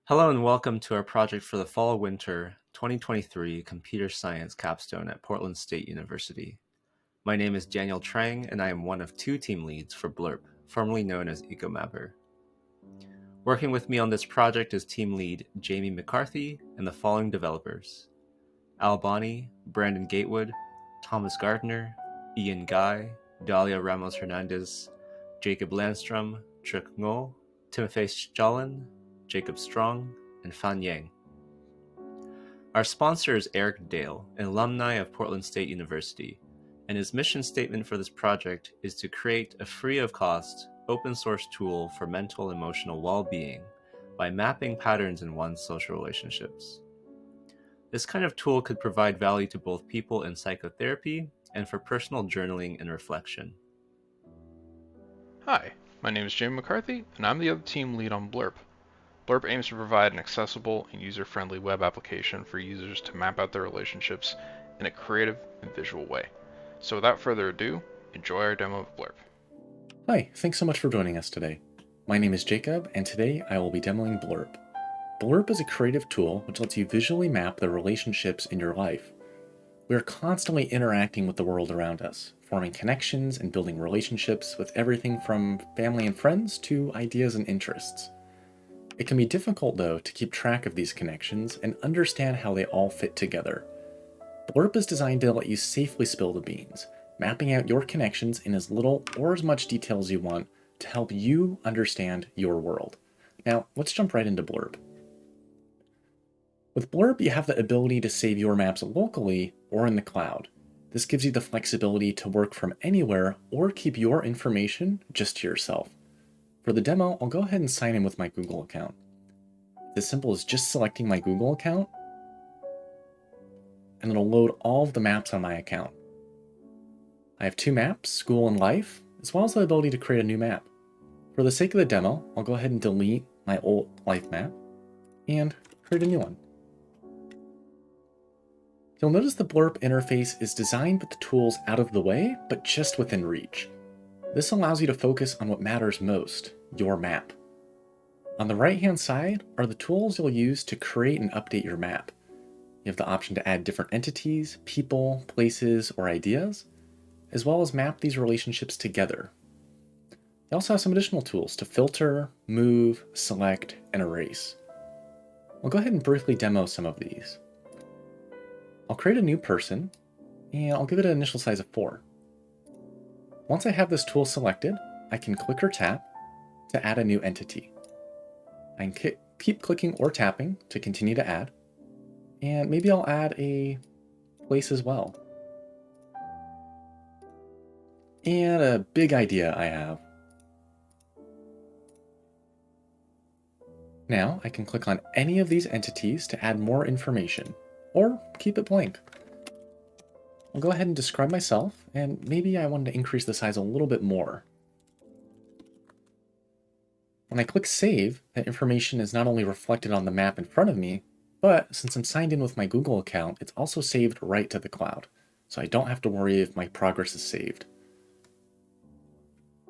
Hello and welcome to our project for the fall-winter 2023 Computer Science Capstone at Portland State University. My name is Daniel Trang and I am one of two team leads for blurp, formerly known as EcoMapper. Working with me on this project is team lead Jaime McCarthy and the following developers: Bonie, Brandon Gatewood, Thomas Gardner, Ian Guy, Dalia Ramos-Hernandez, Jacob Landstrom, Truc, Timofey Shichalin, Jacob Strong, and Fan Yang. Our sponsor is Eric Dale, an alumni of Portland State University, and his mission statement for this project is to create a free-of-cost, open-source tool for mental and emotional well-being by mapping patterns in one's social relationships. This kind of tool could provide value to both people in psychotherapy and for personal journaling and reflection. Hi, my name is Jaime McCarthy, and I'm the other team lead on Blurp. Blurp aims to provide an accessible and user-friendly web application for users to map out their relationships in a creative and visual way. So without further ado, enjoy our demo of Blurp. Hi, thanks so much for joining us today. My name is Jacob, and today I will be demoing Blurp. Blurp is a creative tool which lets you visually map the relationships in your life. We are constantly interacting with the world around us, forming connections and building relationships with everything from family and friends to ideas and interests. It can be difficult, though, to keep track of these connections and understand how they all fit together. Blurp is designed to let you safely spill the beans, mapping out your connections in as little or as much detail as you want to help you understand your world. Now, let's jump right into Blurp. With Blurp, you have the ability to save your maps locally or in the cloud. This gives you the flexibility to work from anywhere or keep your information just to yourself. For the demo, I'll go ahead and sign in with my Google account. It's as simple as just selecting my Google account, and it'll load all of the maps on my account. I have two maps, school and life, as well as the ability to create a new map. For the sake of the demo, I'll go ahead and delete my old life map and create a new one. You'll notice the Blurp interface is designed with the tools out of the way, but just within reach. This allows you to focus on what matters most, your map. On the right-hand side are the tools you'll use to create and update your map. You have the option to add different entities, people, places, or ideas, as well as map these relationships together. You also have some additional tools to filter, move, select, and erase. I'll go ahead and briefly demo some of these. I'll create a new person, and I'll give it an initial size of 4. Once I have this tool selected, I can click or tap to add a new entity. I can keep clicking or tapping to continue to add, and maybe I'll add a place as well. And a big idea I have. Now I can click on any of these entities to add more information, or keep it blank. I'll go ahead and describe myself, and maybe I wanted to increase the size a little bit more. When I click Save, that information is not only reflected on the map in front of me, but since I'm signed in with my Google account, it's also saved right to the cloud, so I don't have to worry if my progress is saved.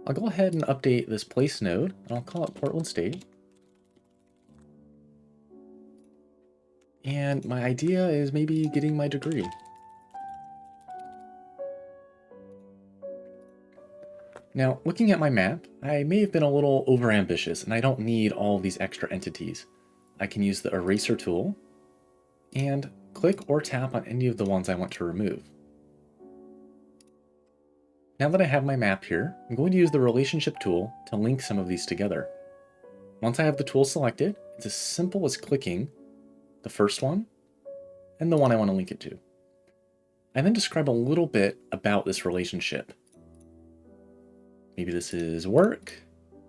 I'll go ahead and update this place node, and I'll call it Portland State. And my idea is maybe getting my degree. Now, looking at my map, I may have been a little overambitious and I don't need all of these extra entities. I can use the eraser tool and click or tap on any of the ones I want to remove. Now that I have my map here, I'm going to use the relationship tool to link some of these together. Once I have the tool selected, it's as simple as clicking the first one and the one I want to link it to. I then describe a little bit about this relationship. Maybe this is work,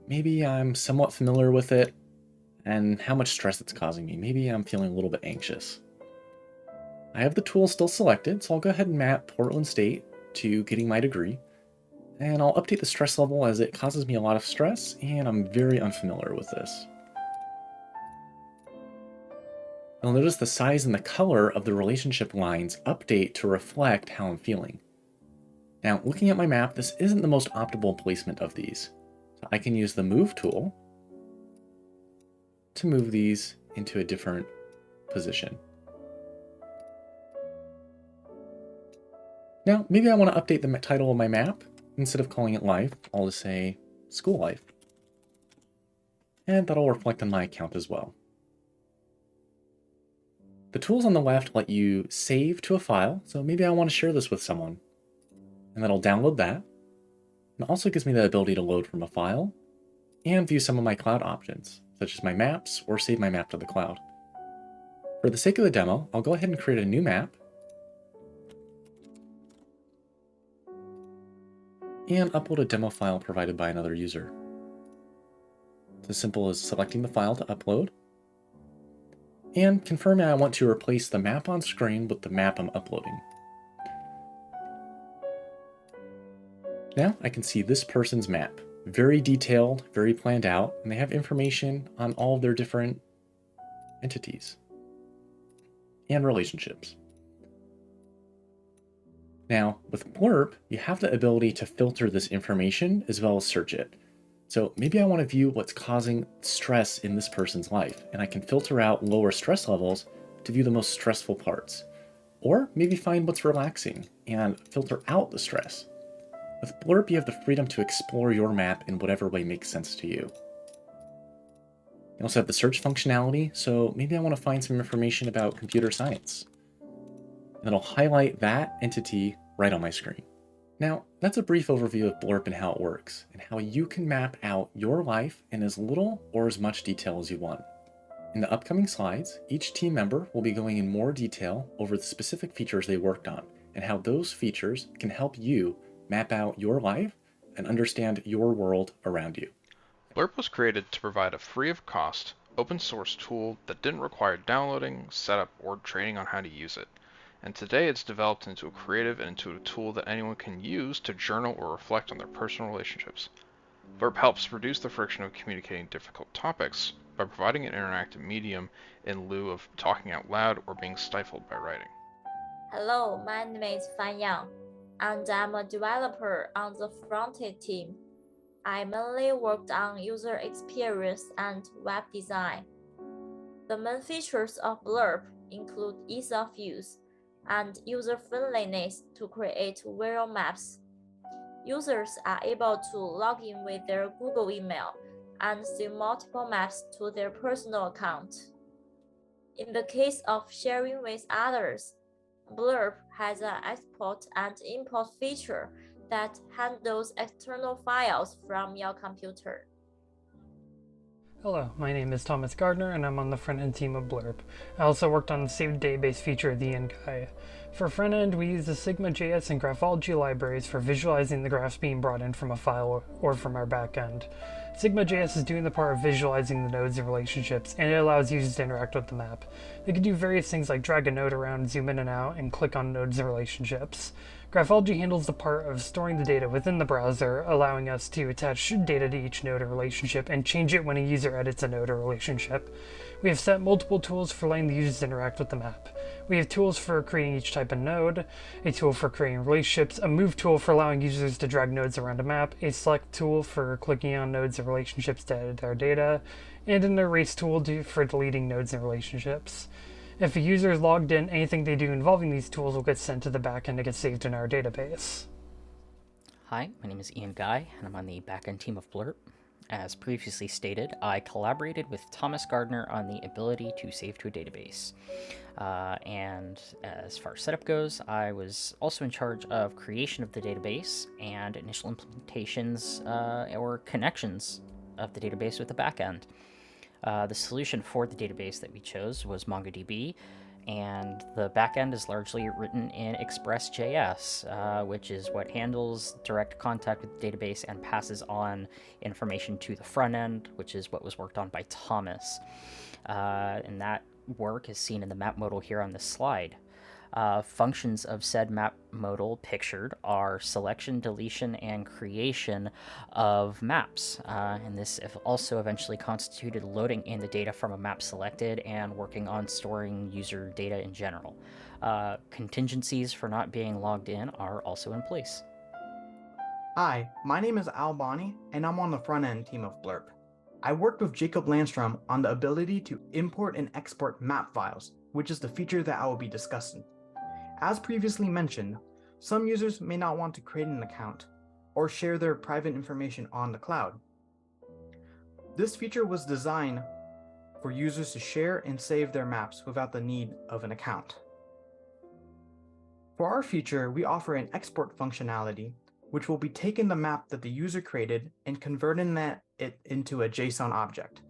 maybe I'm somewhat familiar with it, and how much stress it's causing me. Maybe I'm feeling a little bit anxious. I have the tool still selected, so I'll go ahead and map Portland State to getting my degree, and I'll update the stress level as it causes me a lot of stress, and I'm very unfamiliar with this. You'll notice the size and the color of the relationship lines update to reflect how I'm feeling. Now, looking at my map, this isn't the most optimal placement of these. So I can use the Move tool to move these into a different position. Now, maybe I want to update the title of my map. Instead of calling it Life, I'll just say School Life. And that'll reflect on my account as well. The tools on the left let you save to a file, so maybe I want to share this with someone. And then I'll download that. And it also gives me the ability to load from a file and view some of my cloud options, such as my maps or save my map to the cloud. For the sake of the demo, I'll go ahead and create a new map and upload a demo file provided by another user. It's as simple as selecting the file to upload and confirming I want to replace the map on screen with the map I'm uploading. Now I can see this person's map. Very detailed, very planned out, and they have information on all of their different entities and relationships. Now, with Blurp, you have the ability to filter this information as well as search it. So maybe I want to view what's causing stress in this person's life, and I can filter out lower stress levels to view the most stressful parts. Or maybe find what's relaxing and filter out the stress. With Blurp, you have the freedom to explore your map in whatever way makes sense to you. You also have the search functionality, so maybe I want to find some information about computer science. And it'll highlight that entity right on my screen. Now, that's a brief overview of Blurp and how it works, and how you can map out your life in as little or as much detail as you want. In the upcoming slides, each team member will be going in more detail over the specific features they worked on, and how those features can help you map out your life and understand your world around you. Blurp was created to provide a free of cost, open source tool that didn't require downloading, setup, or training on how to use it. And today it's developed into a creative and intuitive tool that anyone can use to journal or reflect on their personal relationships. Blurp helps reduce the friction of communicating difficult topics by providing an interactive medium in lieu of talking out loud or being stifled by writing. Hello, my name is Fan Yang, and I'm a developer on the front-end team. I mainly worked on user experience and web design. The main features of Blurp include ease of use and user-friendliness to create viral maps. Users are able to log in with their Google email and save multiple maps to their personal account. In the case of sharing with others, Blurp has an export and import feature that handles external files from your computer. Hello, my name is Thomas Gardner, and I'm on the front-end team of Blurp. I also worked on the saved database feature of the end guy. For front-end, we use the Sigma.js and Graphology libraries for visualizing the graphs being brought in from a file or from our backend. Sigma.js is doing the part of visualizing the nodes and relationships, and it allows users to interact with the map. They can do various things like drag a node around, zoom in and out, and click on nodes and relationships. Graphology handles the part of storing the data within the browser, allowing us to attach data to each node or relationship and change it when a user edits a node or relationship. We have set multiple tools for letting the users interact with the map. We have tools for creating each type of node, a tool for creating relationships, a move tool for allowing users to drag nodes around a map, a select tool for clicking on nodes and relationships to edit our data, and an erase tool for deleting nodes and relationships. If a user is logged in, anything they do involving these tools will get sent to the backend to get saved in our database. Hi, my name is Ian Guy, and I'm on the backend team of Blurp. As previously stated, I collaborated with Thomas Gardner on the ability to save to a database. And as far as setup goes, I was also in charge of creation of the database and initial implementations or connections of the database with the backend. The solution for the database that we chose was MongoDB, and the backend is largely written in Express.js, which is what handles direct contact with the database and passes on information to the front end, which is what was worked on by Thomas. And that work is seen in the map modal here on this slide. Functions of said map modal pictured are selection, deletion, and creation of maps. And this also eventually constituted loading in the data from a map selected and working on storing user data in general. Contingencies for not being logged in are also in place. Hi, my name is Bonie, and I'm on the front-end team of Blurp. I worked with Jacob Landstrom on the ability to import and export map files, which is the feature that I will be discussing. As previously mentioned, some users may not want to create an account or share their private information on the cloud. This feature was designed for users to share and save their maps without the need of an account. For our feature, we offer an export functionality, which will be taking the map that the user created and converting it into a JSON object.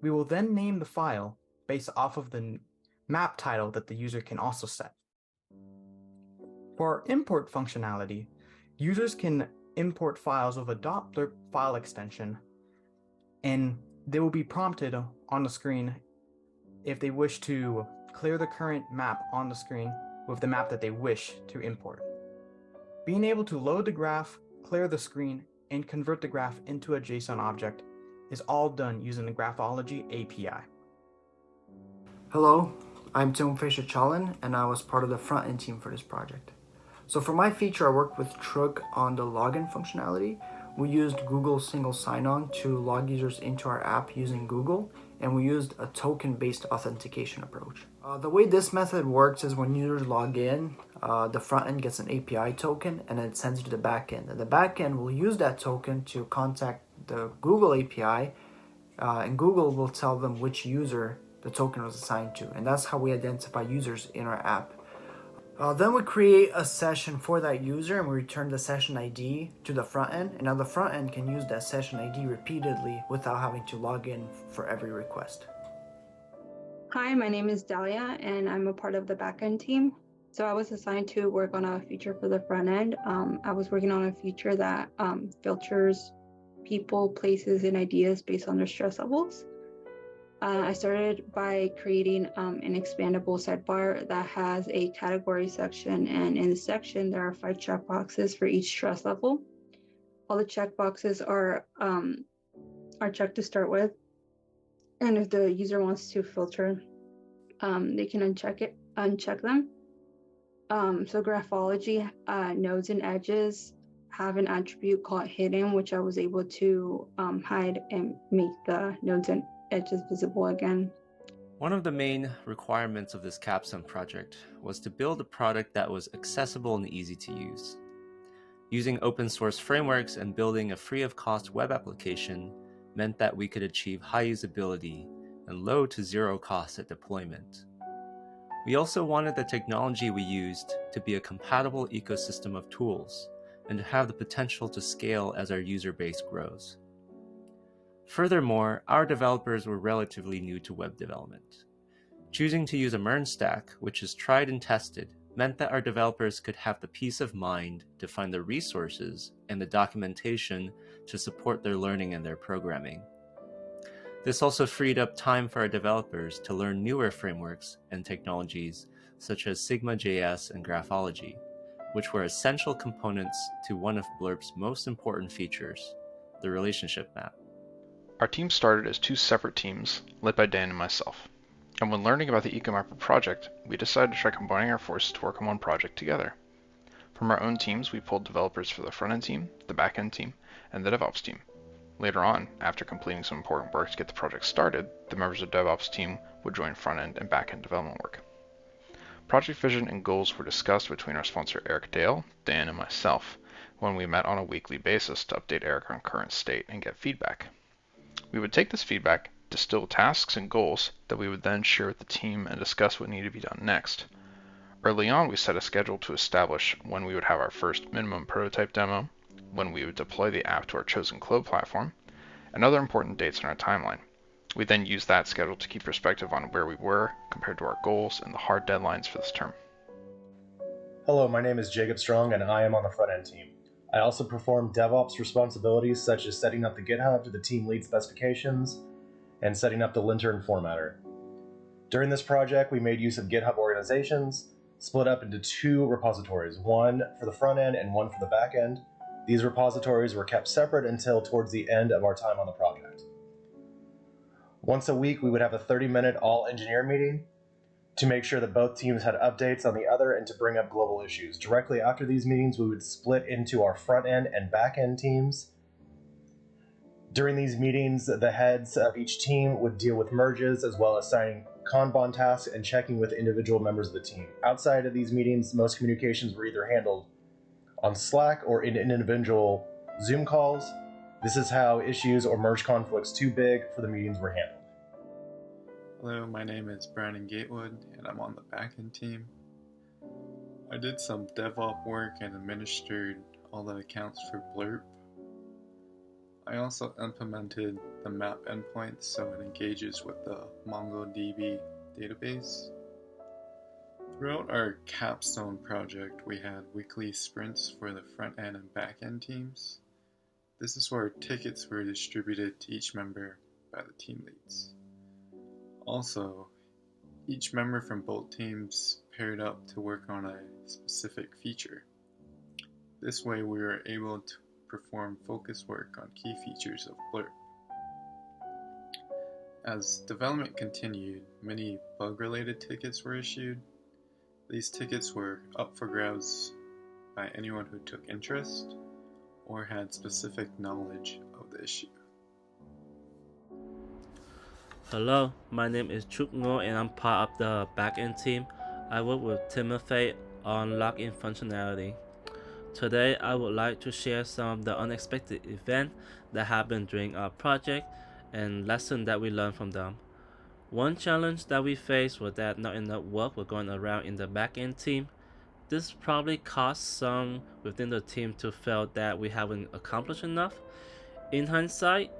We will then name the file based off of the map title that the user can also set. For our import functionality, users can import files with a .blurp file extension, and they will be prompted on the screen if they wish to clear the current map on the screen with the map that they wish to import. Being able to load the graph, clear the screen, and convert the graph into a JSON object is all done using the Graphology API. Hello, I'm Timofey Shichalin, and I was part of the front-end team for this project. So for my feature, I worked with Truc on the login functionality. We used Google single sign-on to log users into our app using Google, and we used a token-based authentication approach. The way this method works is when users log in, the front end gets an API token and then it sends it to the back end. And the back end will use that token to contact the Google API, and Google will tell them which user the token was assigned to. And that's how we identify users in our app. Then we create a session for that user and we return the session ID to the front end. And now the front end can use that session ID repeatedly without having to log in for every request. Hi, my name is Dalia and I'm a part of the backend team. So I was assigned to work on a feature for the front end. I was working on a feature that filters people, places, and ideas based on their stress levels. I started by creating an expandable sidebar that has a category section, and in the section there are 5 checkboxes for each stress level. All the checkboxes are checked to start with, and if the user wants to filter, they can uncheck them. So Graphology nodes and edges have an attribute called hidden, which I was able to hide and make the nodes and edges visible again. One of the main requirements of this Capstone project was to build a product that was accessible and easy to use. Using open source frameworks and building a free of cost web application meant that we could achieve high usability and low to zero cost at deployment. We also wanted the technology we used to be a compatible ecosystem of tools and to have the potential to scale as our user base grows. Furthermore, our developers were relatively new to web development. Choosing to use a MERN stack, which is tried and tested, meant that our developers could have the peace of mind to find the resources and the documentation to support their learning and their programming. This also freed up time for our developers to learn newer frameworks and technologies such as Sigma.js and Graphology, which were essential components to one of Blurp's most important features, the relationship map. Our team started as 2 separate teams, led by Dan and myself. And when learning about the Ecomapper project, we decided to try combining our forces to work on one project together. From our own teams, we pulled developers for the front-end team, the back-end team, and the DevOps team. Later on, after completing some important work to get the project started, the members of the DevOps team would join front-end and back-end development work. Project vision and goals were discussed between our sponsor Eric Dale, Dan, and myself when we met on a weekly basis to update Eric on current state and get feedback. We would take this feedback, distill tasks and goals that we would then share with the team and discuss what needed to be done next. Early on, we set a schedule to establish when we would have our first minimum prototype demo, when we would deploy the app to our chosen cloud platform, and other important dates in our timeline. We then used that schedule to keep perspective on where we were compared to our goals and the hard deadlines for this term. Hello, my name is Jacob Strong and I am on the front-end team. I also perform DevOps responsibilities such as setting up the GitHub to the team lead specifications and setting up the linter and formatter. During this project, we made use of GitHub organizations, split up into 2 repositories, one for the front end and one for the back end. These repositories were kept separate until towards the end of our time on the project. Once a week, we would have a 30-minute all-engineer meeting to make sure that both teams had updates on the other and to bring up global issues. Directly after these meetings, we would split into our front-end and back-end teams. During these meetings, the heads of each team would deal with merges as well as assigning Kanban tasks and checking with individual members of the team. Outside of these meetings, most communications were either handled on Slack or in individual Zoom calls. This is how issues or merge conflicts too big for the meetings were handled. Hello, my name is Brandon Gatewood, and I'm on the backend team. I did some DevOps work and administered all the accounts for Blurp. I also implemented the map endpoint so it engages with the MongoDB database. Throughout our Capstone project, we had weekly sprints for the front end and back end teams. This is where tickets were distributed to each member by the team leads. Also, each member from both teams paired up to work on a specific feature. This way we were able to perform focus work on key features of Blurp. As development continued, many bug-related tickets were issued. These tickets were up for grabs by anyone who took interest or had specific knowledge of the issue. Hello, my name is Truc and I'm part of the backend team. I work with Timofey on login functionality. Today, I would like to share some of the unexpected events that happened during our project and lessons that we learned from them. One challenge that we faced was that not enough work was going around in the backend team. This probably caused some within the team to feel that we haven't accomplished enough. In hindsight,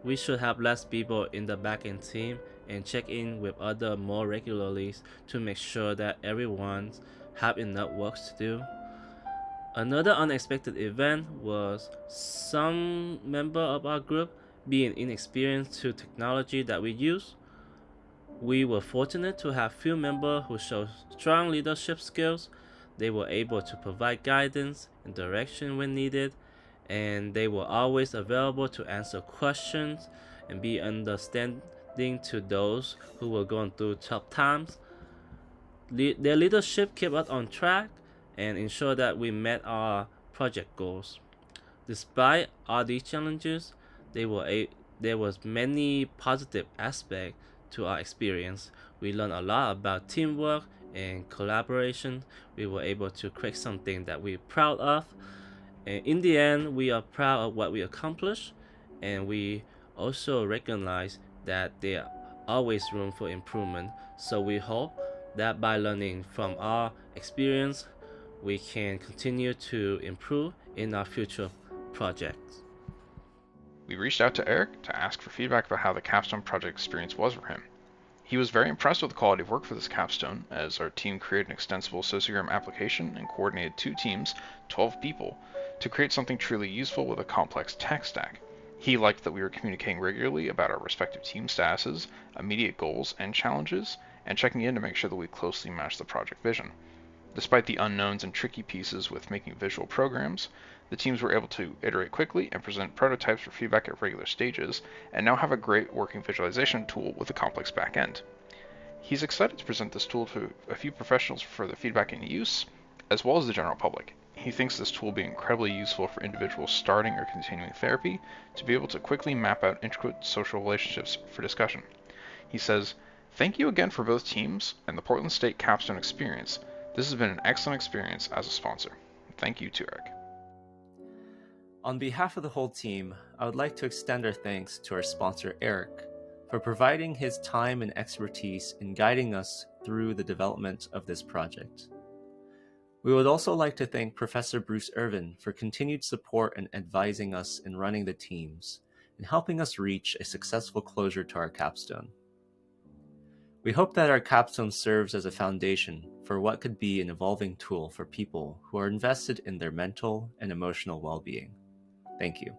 we should have less people in the backend team and check in with others more regularly to make sure that everyone have enough work to do. Another unexpected event was some member of our group being inexperienced to technology that we use. We were fortunate to have few members who showed strong leadership skills. They were able to provide guidance and direction when needed, and they were always available to answer questions and be understanding to those who were going through tough times. Their leadership kept us on track and ensured that we met our project goals. Despite all these challenges, there was many positive aspects to our experience. We learned a lot about teamwork and collaboration. We were able to create something that we're proud of. And in the end, we are proud of what we accomplished, and we also recognize that there always room for improvement. So we hope that by learning from our experience, we can continue to improve in our future projects. We reached out to Eric to ask for feedback about how the Capstone project experience was for him. He was very impressed with the quality of work for this capstone, as our team created an extensible sociogram application and coordinated 2 teams, 12 people, to create something truly useful with a complex tech stack. He liked that we were communicating regularly about our respective team statuses, immediate goals and challenges, and checking in to make sure that we closely matched the project vision. Despite the unknowns and tricky pieces with making visual programs, the teams were able to iterate quickly and present prototypes for feedback at regular stages, and now have a great working visualization tool with a complex backend. He's excited to present this tool to a few professionals for the feedback and use, as well as the general public. He thinks this tool will be incredibly useful for individuals starting or continuing therapy to be able to quickly map out intricate social relationships for discussion. He says, "Thank you again for both teams and the Portland State Capstone experience. This has been an excellent experience as a sponsor. Thank you to Eric." On behalf of the whole team, I would like to extend our thanks to our sponsor Eric for providing his time and expertise in guiding us through the development of this project. We would also like to thank Professor Bruce Irvin for continued support and advising us in running the teams and helping us reach a successful closure to our capstone. We hope that our capstone serves as a foundation for what could be an evolving tool for people who are invested in their mental and emotional well-being. Thank you.